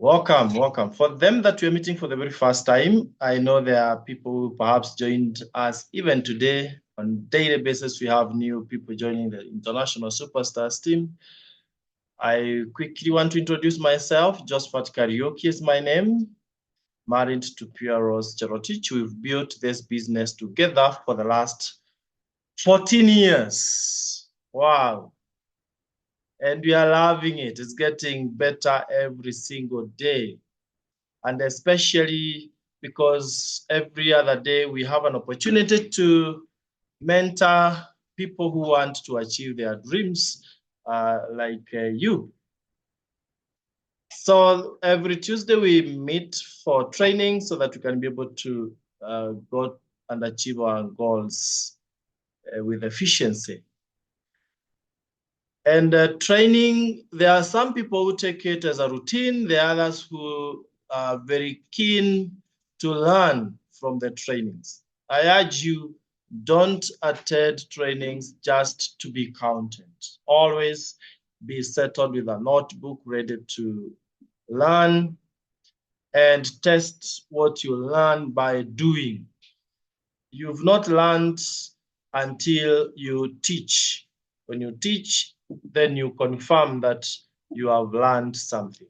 Welcome, welcome. For them that we're meeting for the very first time, I know there are people who perhaps joined us even today. On daily basis, we have new people joining the International Superstars team. I quickly want to introduce myself. Josphat Kariuki is my name. Married to Pia Rose Cherotich. We've built this business together for the last 14 years. Wow. And we are loving it. It's getting better every single day. And especially because every other day we have an opportunity to mentor people who want to achieve their dreams, like you. So every Tuesday we meet for training so that we can be able to go and achieve our goals with efficiency. And training, there are some people who take it as a routine. There are others who are very keen to learn from the trainings. I urge you, don't attend trainings just to be counted. Always be settled with a notebook ready to learn and test what you learn by doing. You've not learned until you teach. When you teach, then you confirm that you have learned something.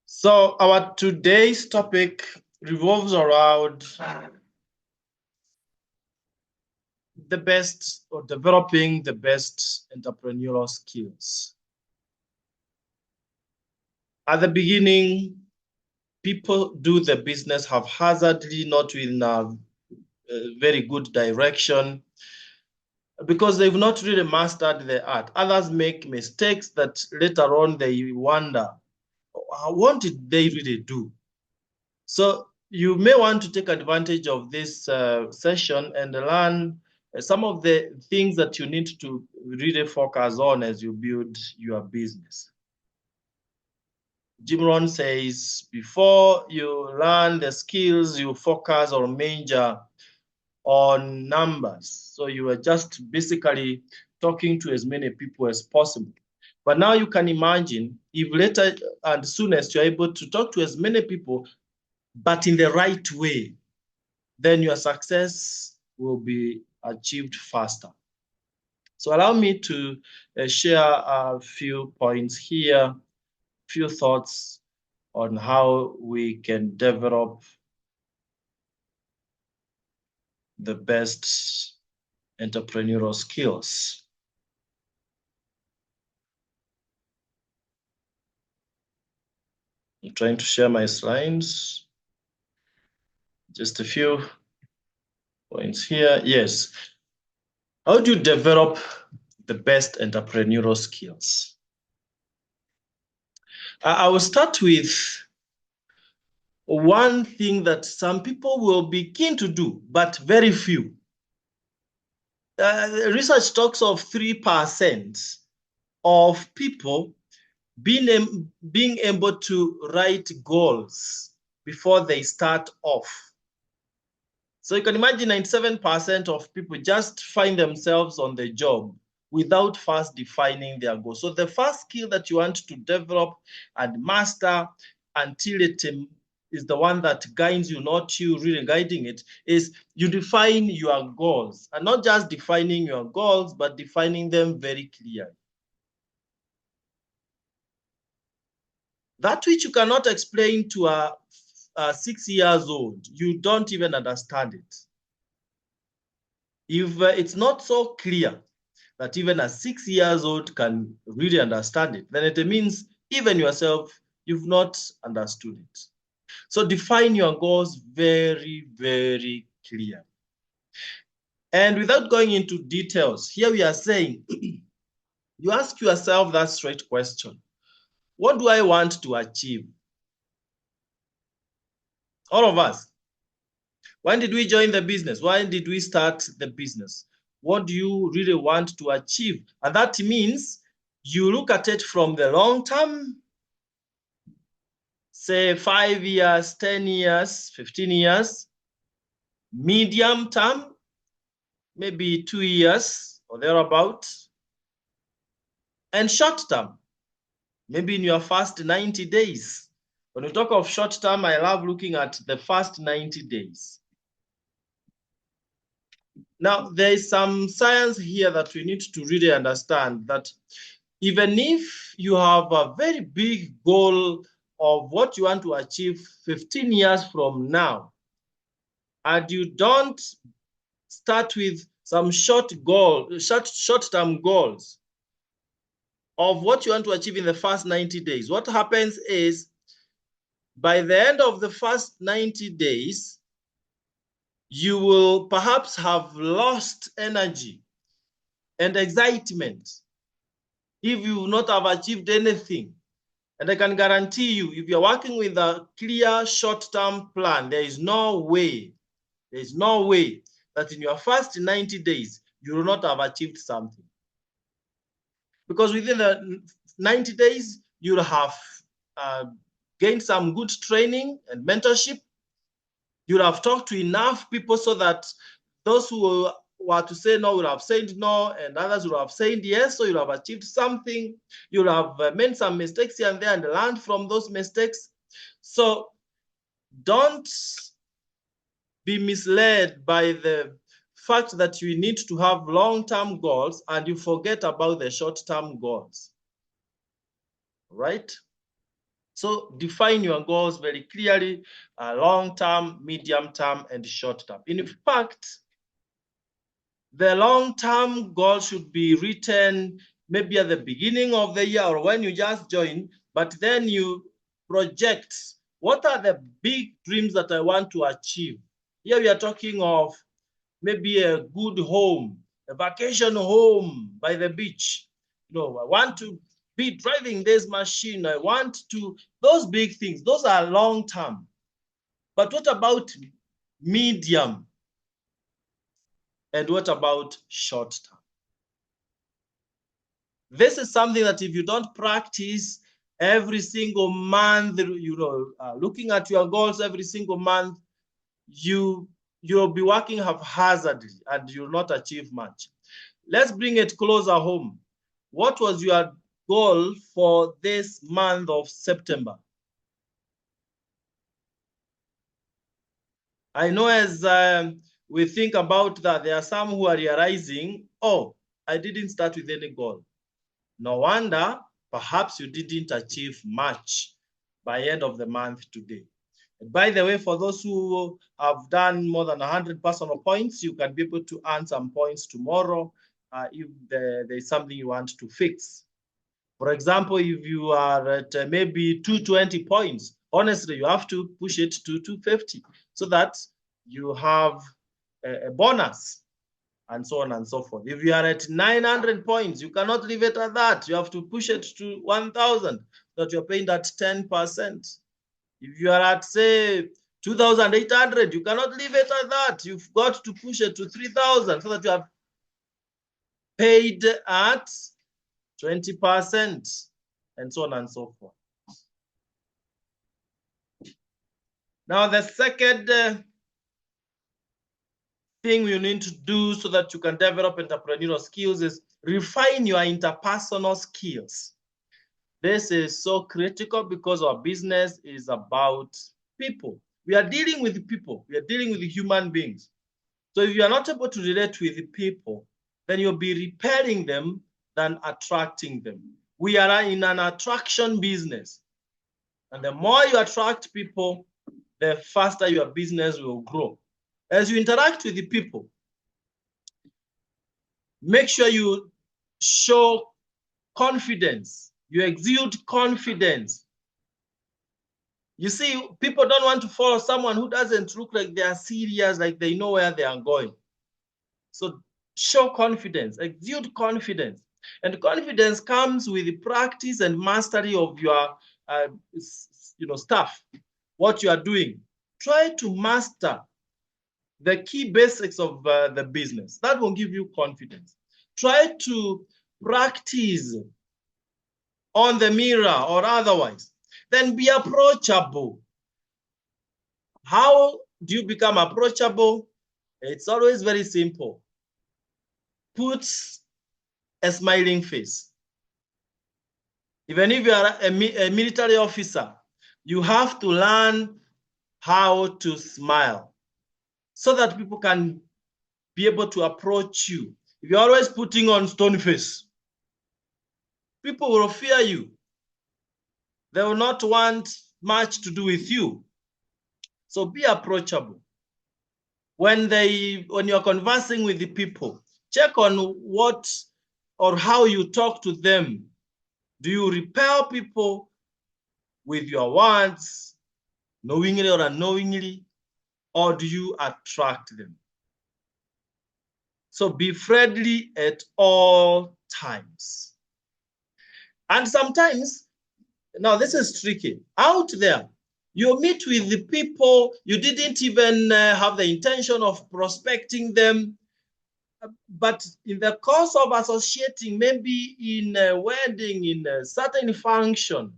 So our today's topic revolves around the best, or developing the best entrepreneurial skills. At the beginning, people do the business haphazardly, not in a very good direction, because they've not really mastered the art. Others make mistakes that later on they wonder, what did they really do? So you may want to take advantage of this session and learn some of the things that you need to really focus on as you build your business. Jim Rohn says, before you learn the skills, you focus or major on numbers. So you are just basically talking to as many people as possible. But now you can imagine if later and soonest you're able to talk to as many people, but in the right way, then your success will be achieved faster. So allow me to share a few points here, few thoughts on how we can develop the best entrepreneurial skills. I'm trying to share my slides. Just a few points here. Yes. How do you develop the best entrepreneurial skills? I will start with one thing that some people will be keen to do, but very few. Research talks of 3% of people being able to write goals before they start off. So you can imagine 97% of people just find themselves on the job without first defining their goals. So the first skill that you want to develop and master until it is the one that guides you, not you really guiding it, is you define your goals. And not just defining your goals, but defining them very clearly. That which you cannot explain to a 6 years old, you don't even understand it. If it's not so clear that even a 6 years old can really understand it, then it means even yourself, you've not understood it. So define your goals very, very clear. And without going into details, here we are saying, you ask yourself that straight question. What do I want to achieve? All of us. When did we join the business? Why did we start the business? What do you really want to achieve? And that means you look at it from the long term, say 5 years, 10 years, 15 years, medium term, maybe 2 years or thereabout, and short term. maybe in your first 90 days. When we talk of short term, I love looking at the first 90 days. Now, there is some science here that we need to really understand, that even if you have a very big goal of what you want to achieve 15 years from now, and you don't start with some short-term goals of what you want to achieve in the first 90 days, what happens is, by the end of the first 90 days, you will perhaps have lost energy and excitement if you will not have achieved anything. And I can guarantee you, if you're working with a clear short-term plan, there is no way that in your first 90 days, you will not have achieved something. Because within the 90 days, you'll have gained some good training and mentorship. You'll have talked to enough people so that those who were to say no will have said no, and others will have said yes, so you'll have achieved something. You'll have made some mistakes here and there and learned from those mistakes. So don't be misled by the fact that you need to have long-term goals and you forget about the short-term goals, right? So define your goals very clearly, long-term, medium-term, and short-term. In fact, the long-term goal should be written maybe at the beginning of the year or when you just join, but then you project, what are the big dreams that I want to achieve? Here we are talking of maybe a good home, a vacation home by the beach. I want to be driving this machine. I want to, those big things, those are long term. But what about medium? And what about short term? This is something that if you don't practice every single month, looking at your goals every single month, you'll be working haphazardly and you'll not achieve much. Let's bring it closer home. What was your goal for this month of September? I know as we think about that, there are some who are realizing, oh, I didn't start with any goal. No wonder, perhaps you didn't achieve much by end of the month today. And by the way, for those who have done more than 100 personal points, you can be able to earn some points tomorrow if there's something you want to fix. For example, if you are at maybe 220 points, honestly, you have to push it to 250 so that you have a bonus and so on and so forth. If you are at 900 points, you cannot leave it at that. You have to push it to 1,000 so that you're paying that 10%. If you are at, say, 2,800, you cannot leave it at that. You've got to push it to 3,000 so that you have paid at 20%, and so on and so forth. Now, the second thing you need to do so that you can develop entrepreneurial skills is refine your interpersonal skills. This is so critical because our business is about people. We are dealing with people. We are dealing with human beings. So if you are not able to relate with people, then you'll be repelling them than attracting them. We are in an attraction business. And the more you attract people, the faster your business will grow. As you interact with the people, make sure you show confidence. You exude confidence. You see, people don't want to follow someone who doesn't look like they are serious, like they know where they are going. So show confidence, exude confidence. And confidence comes with the practice and mastery of your stuff, what you are doing. Try to master the key basics of the business. That will give you confidence. Try to practice on the mirror or otherwise. Then be approachable. How do you become approachable? It's always very simple. Put a smiling face. Even if you are a military officer, you have to learn how to smile so that people can be able to approach you. If you're always putting on stone face, people will fear you. They will not want much to do with you. So be approachable. When you're conversing with the people, check on what or how you talk to them. Do you repel people with your words, knowingly or unknowingly, or do you attract them? So be friendly at all times. And sometimes, now this is tricky. Out there, you meet with the people, you didn't even have the intention of prospecting them, but in the course of associating, maybe in a wedding, in a certain function,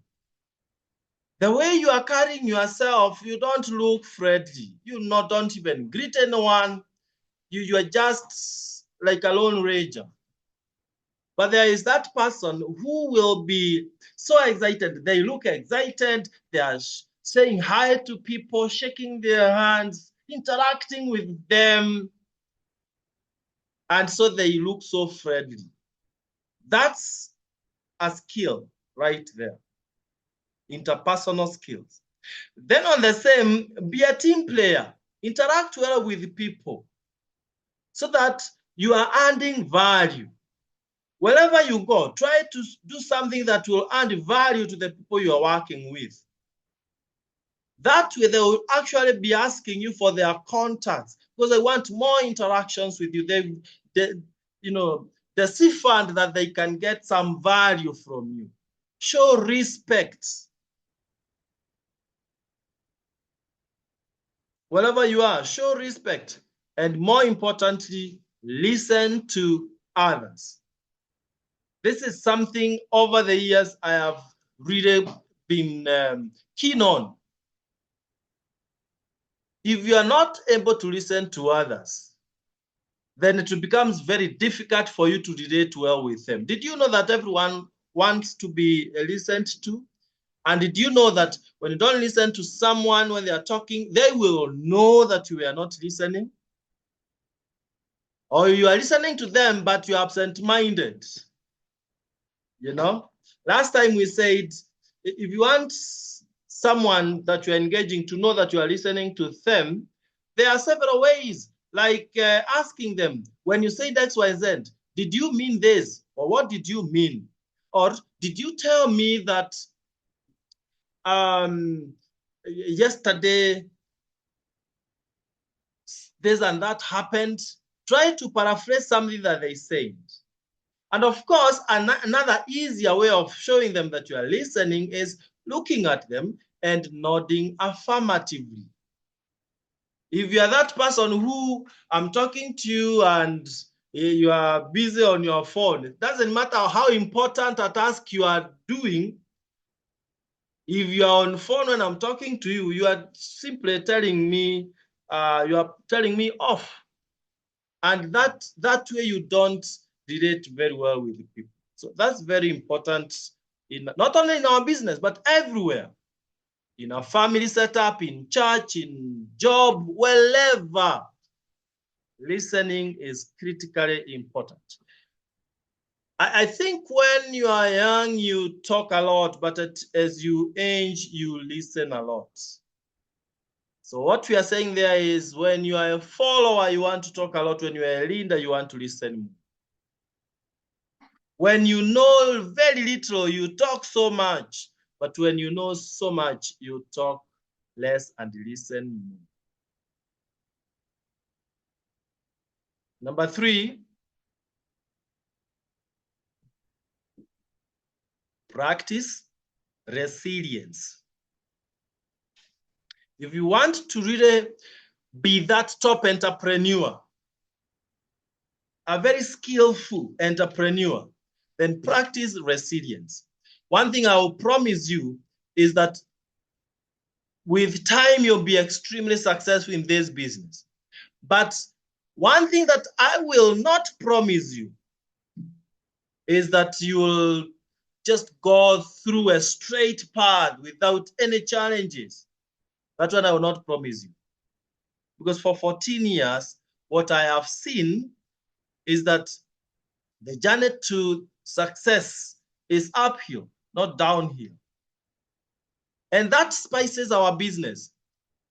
the way you are carrying yourself, you don't look friendly. Don't even greet anyone. You are just like a lone ranger. But there is that person who will be so excited. They look excited. They are saying hi to people, shaking their hands, interacting with them. And so they look so friendly. That's a skill right there, interpersonal skills. Then on the same, be a team player. Interact well with people so that you are adding value. Wherever you go, try to do something that will add value to the people you are working with. That way, they will actually be asking you for their contacts because they want more interactions with you. They see fund that they can get some value from you. Show respect. Wherever you are, show respect. And more importantly, listen to others. This is something over the years I have really been keen on. If you are not able to listen to others, then it becomes very difficult for you to relate well with them. Did you know that everyone wants to be listened to? And did you know that when you don't listen to someone when they are talking, they will know that you are not listening? Or you are listening to them, but you're absent-minded. Last time we said, if you want someone that you're engaging to know that you are listening to them, there are several ways, like asking them, when you say X, Y, Z, did you mean this? Or what did you mean? Or did you tell me that yesterday this and that happened? Try to paraphrase something that they said. And of course, another easier way of showing them that you are listening is looking at them and nodding affirmatively. If you are that person who I'm talking to you and you are busy on your phone, it doesn't matter how important a task you are doing. If you are on phone when I'm talking to you, you are simply telling me, off. And that way you don't relate very well with the people. So that's very important, not only in our business, but everywhere. In our family setup, in church, in job, wherever. Listening is critically important. I think when you are young, you talk a lot, but as you age, you listen a lot. So what we are saying there is when you are a follower, you want to talk a lot. When you are a leader, you want to listen more. When you know very little, you talk so much. But when you know so much, you talk less and listen more. Number 3, practice resilience. If you want to really be that top entrepreneur, a very skillful entrepreneur, then practice resilience. One thing I will promise you is that with time, you'll be extremely successful in this business. But one thing that I will not promise you is that you will just go through a straight path without any challenges. That one I will not promise you. Because for 14 years, what I have seen is that the journey to success is uphill, not downhill. And that spices our business.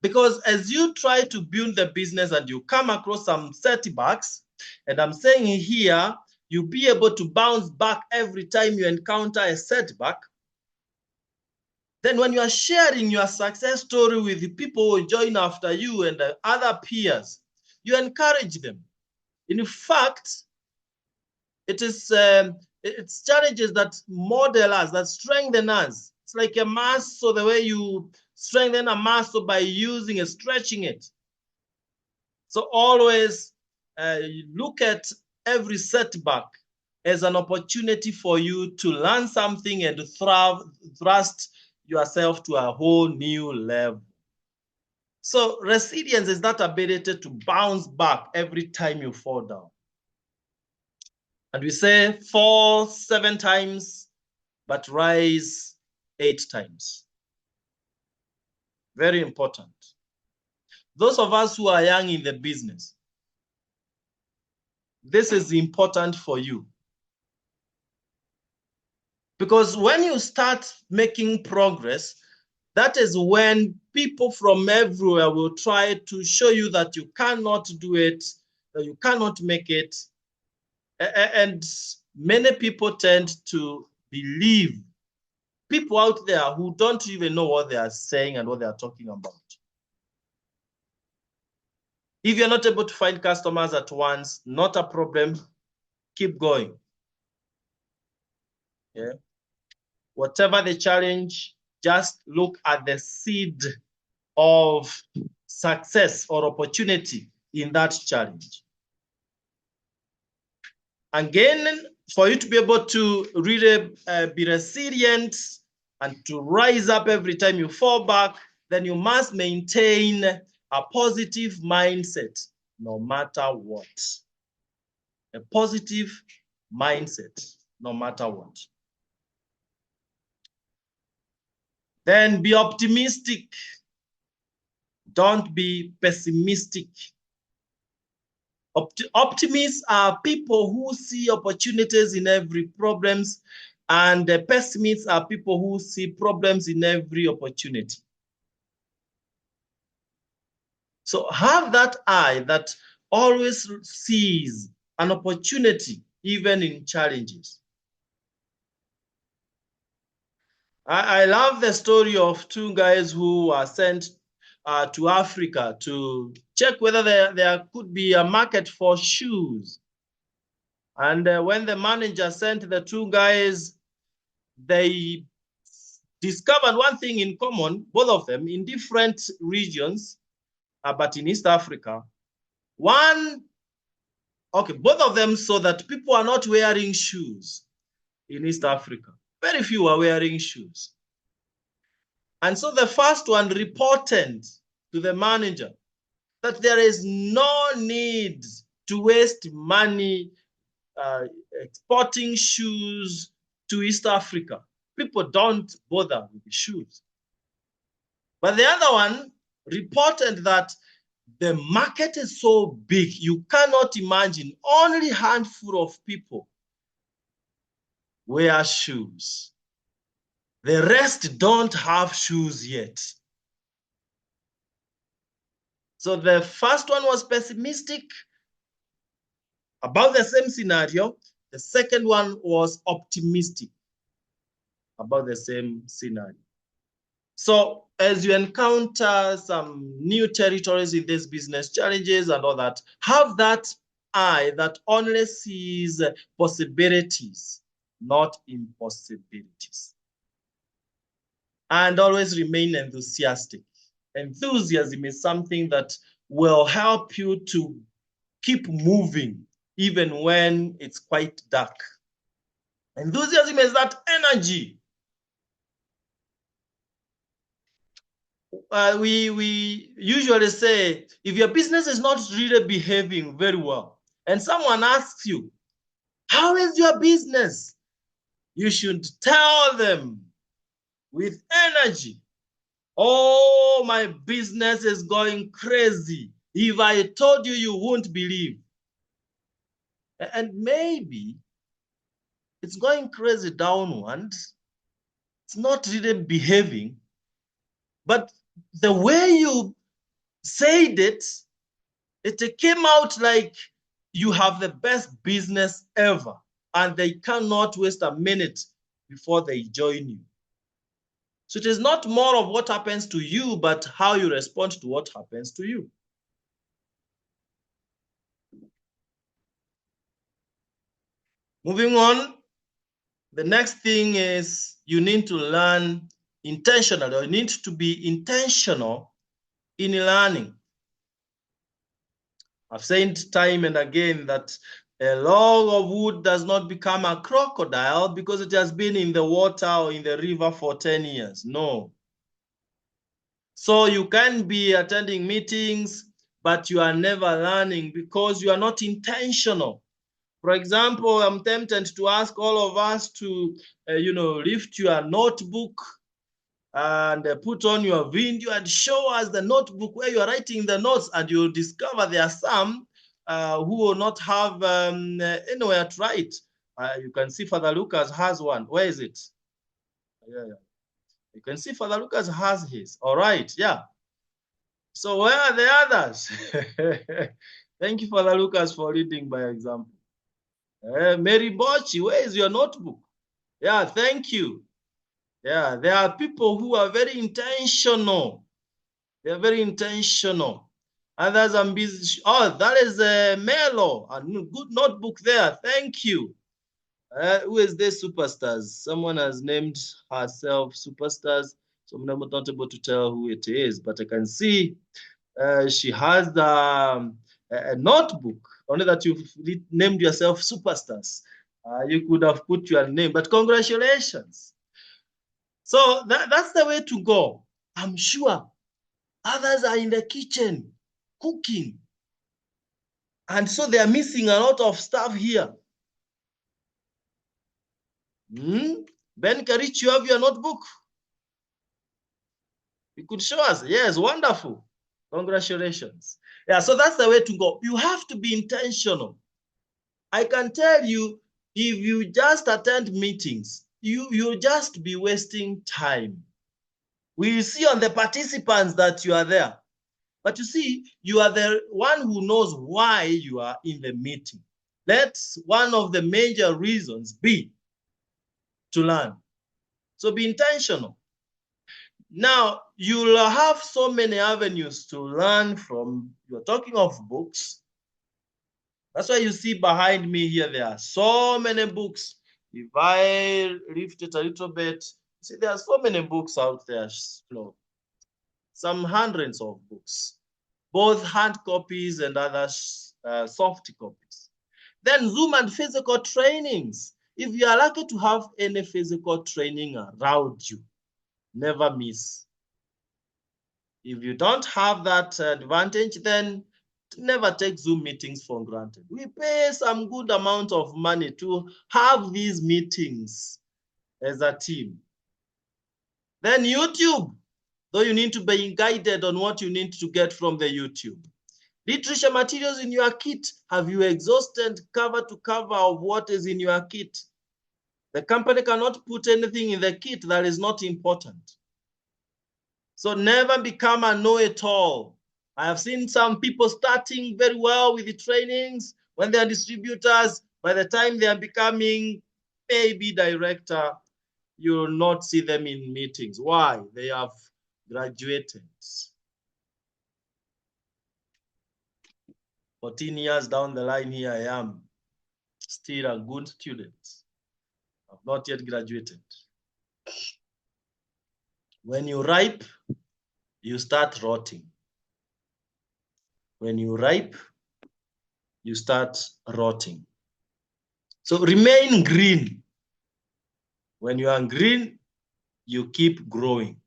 Because as you try to build the business and you come across some setbacks, and I'm saying here, you'll be able to bounce back every time you encounter a setback. Then when you are sharing your success story with the people who join after you and the other peers, you encourage them. In fact, it's challenges that model us, that strengthen us. It's like a muscle, the way you strengthen a muscle by using and stretching it. So always look at every setback as an opportunity for you to learn something and thrust yourself to a whole new level. So resilience is that ability to bounce back every time you fall down. And we say fall 7 times, but rise 8 times. Very important. Those of us who are young in the business, this is important for you. Because when you start making progress, that is when people from everywhere will try to show you that you cannot do it, that you cannot make it. And many people tend to believe people out there who don't even know what they are saying and what they are talking about. If you're not able to find customers at once, not a problem. Keep going. Yeah. Whatever the challenge, just look at the seed of success or opportunity in that challenge. Again, for you to be able to really be resilient and to rise up every time you fall back, then you must maintain a positive mindset no matter what. A positive mindset no matter what. Then be optimistic. Don't be pessimistic. Optimists are people who see opportunities in every problems, and pessimists are people who see problems in every opportunity. So have that eye that always sees an opportunity even in challenges. I love the story of 2 guys who are sent to Africa to check whether there could be a market for shoes. And when the manager sent the 2 guys, they discovered one thing in common, both of them in different regions, but in East Africa. Both of them saw that people are not wearing shoes in East Africa. Very few are wearing shoes. And so the first one reported to the manager that there is no need to waste money exporting shoes to East Africa. People don't bother with the shoes. But the other one reported that the market is so big, you cannot imagine only a handful of people wear shoes. The rest don't have shoes yet. So the first one was pessimistic about the same scenario. The second one was optimistic about the same scenario. So as you encounter some new territories in these business challenges and all that, have that eye that only sees possibilities, not impossibilities. And always remain enthusiastic. Enthusiasm is something that will help you to keep moving even when it's quite dark. Enthusiasm is that energy. We usually say, if your business is not really behaving very well, and someone asks you, how is your business? You should tell them with energy, oh, my business is going crazy. If I told you, you won't believe. And maybe it's going crazy downward. It's not really behaving, but the way you said it, it came out like you have the best business ever, and they cannot waste a minute before they join you. So it is not more of what happens to you, but how you respond to what happens to you. Moving on, the next thing is you need to learn intentionally, or you need to be intentional in learning. I've said time and again that a log of wood does not become a crocodile because it has been in the water or in the river for 10 years. No. So you can be attending meetings, but you are never learning because you are not intentional. For example, I'm tempted to ask all of us to, lift your notebook and put on your video and show us the notebook where you are writing the notes, and you'll discover there are some who will not have anywhere to write. You can see Father Lucas has one. Where is it? Yeah. You can see Father Lucas has his. All right, yeah. So where are the others? Thank you, Father Lucas, for reading by example. Mary Bochi, where is your notebook? Yeah, thank you. Yeah, there are people who are very intentional. They're very intentional. Others are busy. Oh, that is Melo. A good notebook there. Thank you. Who is this superstars? Someone has named herself superstars. So I'm not able to tell who it is, but I can see she has a notebook. Only that you've named yourself superstars. You could have put your name, but congratulations. So that's the way to go. I'm sure others are in the kitchen cooking. And so they are missing a lot of stuff here. Ben Karich, you have your notebook? You could show us. Yes, wonderful. Congratulations. Yeah, so that's the way to go. You have to be intentional. I can tell you, if you just attend meetings, you'll just be wasting time. We see on the participants that you are there. But you see, you are the one who knows why you are in the meeting. That's one of the major reasons be to learn. So be intentional. Now, you'll have so many avenues to learn from. You're talking of books. That's why you see behind me here, there are so many books. If I lift it a little bit, see, there are so many books out there. Some hundreds of books, both hard copies and other soft copies. Then Zoom and physical trainings. If you are lucky to have any physical training around you, never miss. If you don't have that advantage, then never take Zoom meetings for granted. We pay some good amount of money to have these meetings as a team. Then YouTube, though you need to be guided on what you need to get from the YouTube. Literature materials in your kit. Have you exhausted cover to cover of what is in your kit? The company cannot put anything in the kit that is not important. So never become a know-it-all. I have seen some people starting very well with the trainings. When they are distributors, by the time they are becoming maybe director, you will not see them in meetings. Why? They have graduated. 14 years down the line, here I am, still a good student. I've not yet graduated. When you ripe, you start rotting. When you ripe, you start rotting. So remain green. When you are green, you keep growing.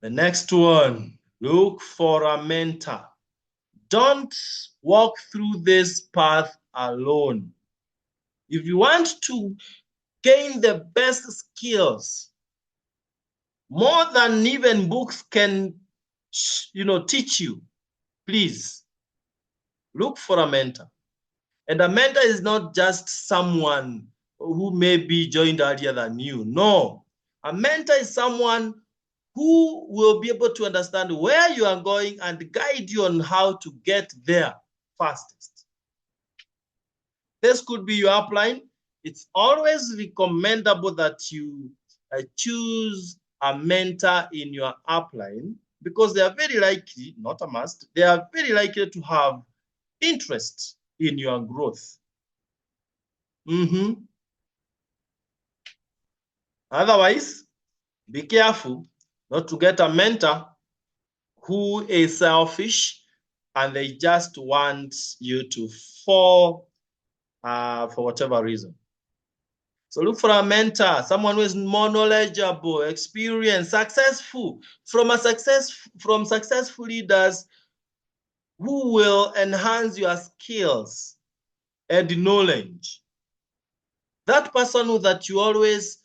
The next one, look for a mentor. . Don't walk through this path alone. If you want to gain the best skills, more than even books can, teach you, please look for a mentor. And a mentor is not just someone who may be joined earlier than you. No, a mentor is someone who will be able to understand where you are going and guide you on how to get there fastest. This could be your upline. It's always recommendable that you choose a mentor in your upline because they are very likely, not a must, they are very likely to have interest in your growth. Otherwise, be careful not to get a mentor who is selfish and they just want you to fall for whatever reason. So look for a mentor, someone who is more knowledgeable, experienced, successful, from successful leaders who will enhance your skills and knowledge. That person that you always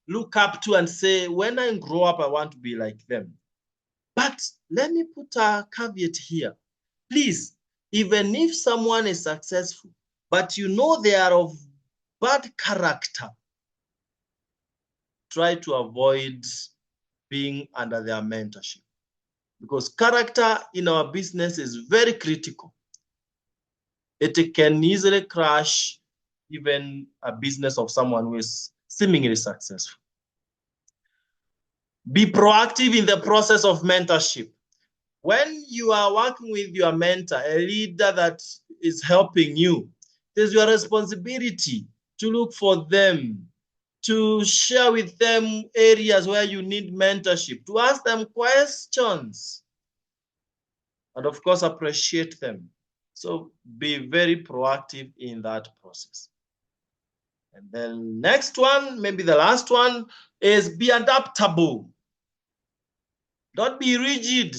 look up to and say, when I grow up, I want to be like them. But let me put a caveat here. Please, even if someone is successful, but you know they are of bad character, try to avoid being under their mentorship. Because character in our business is very critical. It can easily crash even a business of someone who is seemingly successful. Be proactive in the process of mentorship. When you are working with your mentor, a leader that is helping you, it is your responsibility to look for them, to share with them areas where you need mentorship, to ask them questions, and of course, appreciate them. So be very proactive in that process. And then next one, maybe the last one, is be adaptable. Don't be rigid.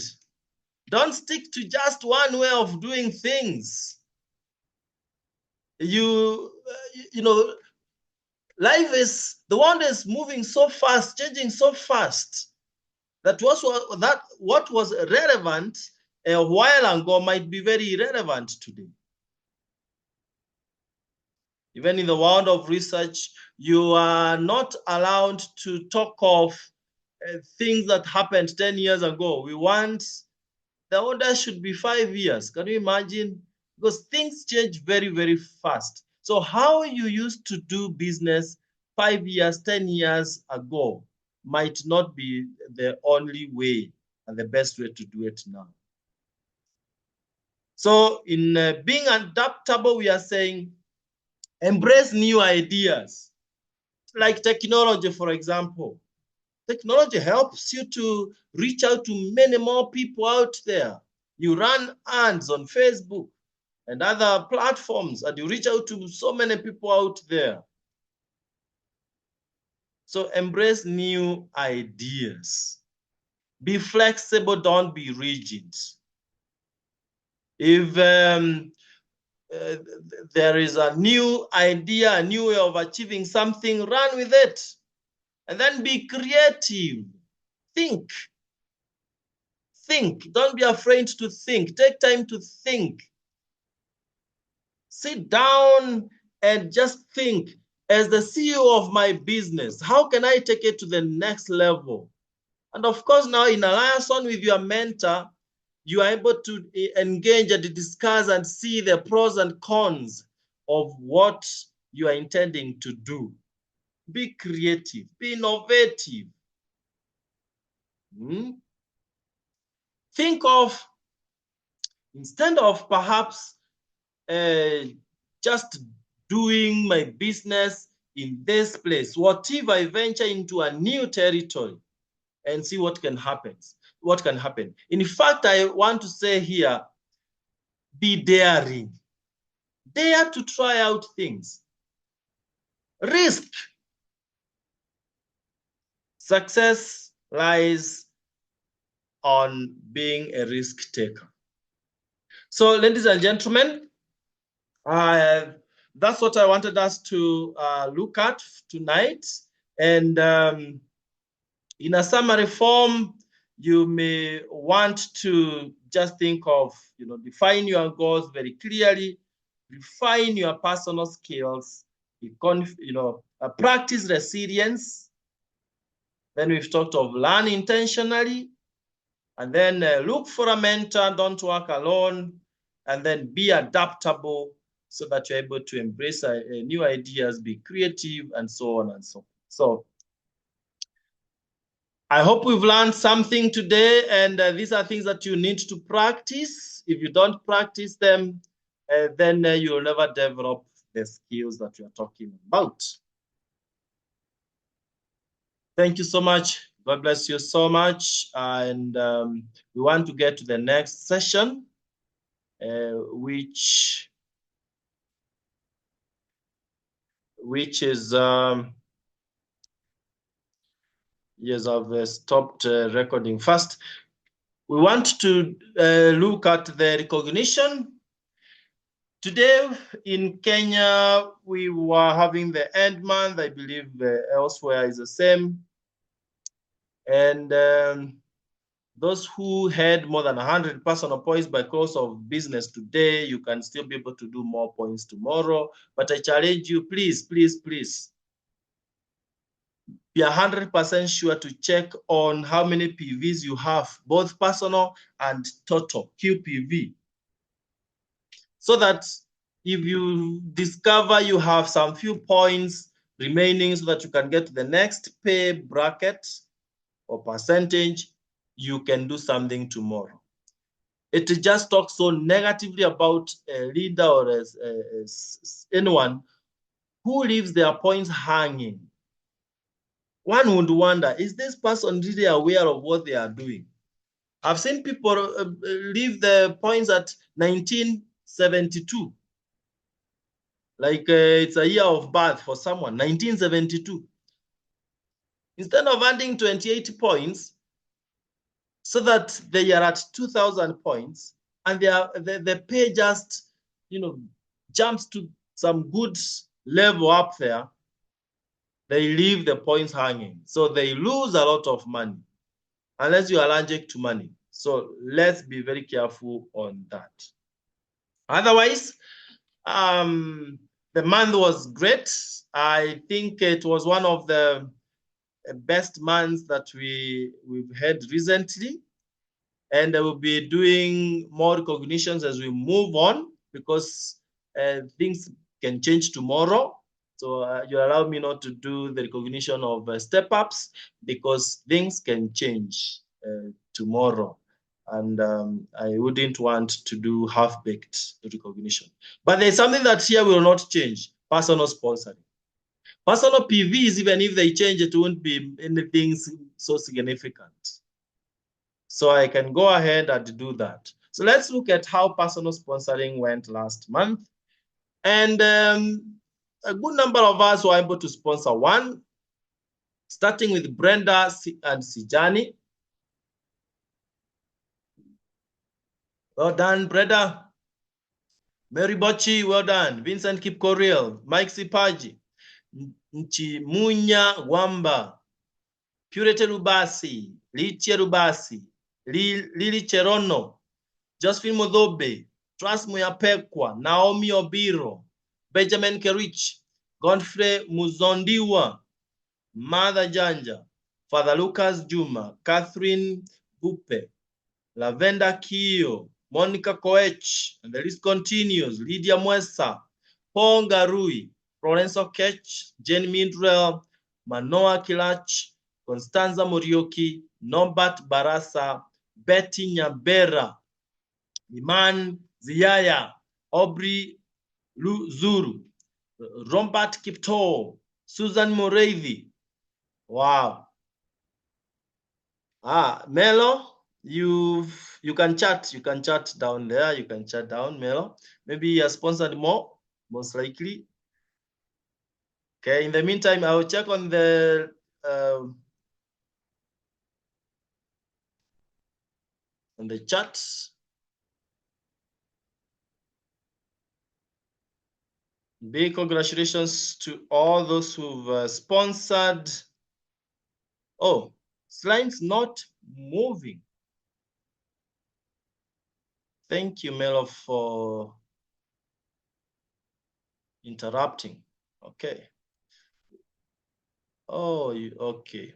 Don't stick to just one way of doing things. You know, life is, the world is moving so fast, changing so fast, that what was relevant a while ago might be very irrelevant today. Even in the world of research, you are not allowed to talk of things that happened 10 years ago. We want, the order should be 5 years. Can you imagine? Because things change very, very fast. So how you used to do business 5 years, 10 years ago might not be the only way and the best way to do it now. So in being adaptable, we are saying embrace new ideas, like technology, for example. Technology helps you to reach out to many more people out there. You run ads on Facebook and other platforms, and you reach out to so many people out there. So embrace new ideas. Be flexible, don't be rigid. If there is a new idea, a new way of achieving something, run with it. And then be creative. Think. Think. Don't be afraid to think. Take time to think. Sit down and just think, as the CEO of my business, how can I take it to the next level? And of course, now in alliance with your mentor, you are able to engage and discuss and see the pros and cons of what you are intending to do. Be creative, be innovative. Think of, instead of perhaps just doing my business in this place, what if I venture into a new territory and see what can happen? What can happen? In fact, I want to say here, be daring. Dare to try out things. Risk. Success lies on being a risk taker. So, ladies and gentlemen, that's what I wanted us to look at tonight. And in a summary form, you may want to just think of, define your goals very clearly, refine your personal skills, practice resilience. Then we've talked of learn intentionally, and then look for a mentor, don't work alone, and then be adaptable so that you're able to embrace new ideas, be creative, and so on and so on. So I hope we've learned something today, and these are things that you need to practice. If you don't practice them, then you'll never develop the skills that you're talking about. Thank you so much. God bless you so much. And we want to get to the next session, which is, yes, I've stopped recording first. We want to look at the recognition. Today in Kenya, we were having the end month. I believe elsewhere is the same. And those who had more than 100 personal points by close of business today, you can still be able to do more points tomorrow. But I challenge you, please, please, please, be 100% sure to check on how many PVs you have, both personal and total QPV. So that if you discover you have some few points remaining so that you can get to the next pay bracket or percentage, you can do something tomorrow. It just talks so negatively about a leader or anyone who leaves their points hanging. One would wonder, is this person really aware of what they are doing? I've seen people leave the points at 1972. Like it's a year of birth for someone, 1972. Instead of adding 28 points, so that they are at 2,000 points, and the pay just, jumps to some good level up there, they leave the points hanging. So they lose a lot of money, unless you are allergic to money. So let's be very careful on that. Otherwise, the month was great. I think it was one of the best months that we've had recently. And we'll be doing more recognitions as we move on, because things can change tomorrow. So you allow me not to do the recognition of step-ups, because things can change tomorrow. And I wouldn't want to do half-baked recognition. But there's something that here will not change: personal sponsoring. Personal PVs, even if they change, it won't be anything so significant. So I can go ahead and do that. So let's look at how personal sponsoring went last month. And a good number of us were able to sponsor one, starting with Brenda and Sijani. Well done, Brenda. Mary Bochi, well done. Vincent Kipkoriel, Mike Sipaji, Nchimunya Wamba, Purete Lubasi, Litia Lubasi, Lili Cherono, Josephine Modhobe, Trust Muyapekwa, Naomi Obiro, Benjamin Kerich, Godfrey Muzondiwa, Mother Janja, Father Lucas Juma, Catherine Bupe, Lavenda Kio, Monica Koech, and the list continues. Lydia Mwesa, Paul Garui, Florence Okech, Jane Mindrell, Manoa Kilach, Constanza Morioki, Norbert Barasa, Betty Nyabera, Iman Ziyaya, Aubrey Zuru, Robert Kipto, Susan Moravi. Wow. Melo, you can chat. You can chat down there. You can chat down, Melo. Maybe you are sponsored more, most likely. Okay. In the meantime, I will check on the chat. Big congratulations to all those who've sponsored. Oh, slide's not moving. Thank you, Melo, for interrupting. Okay. Oh, okay.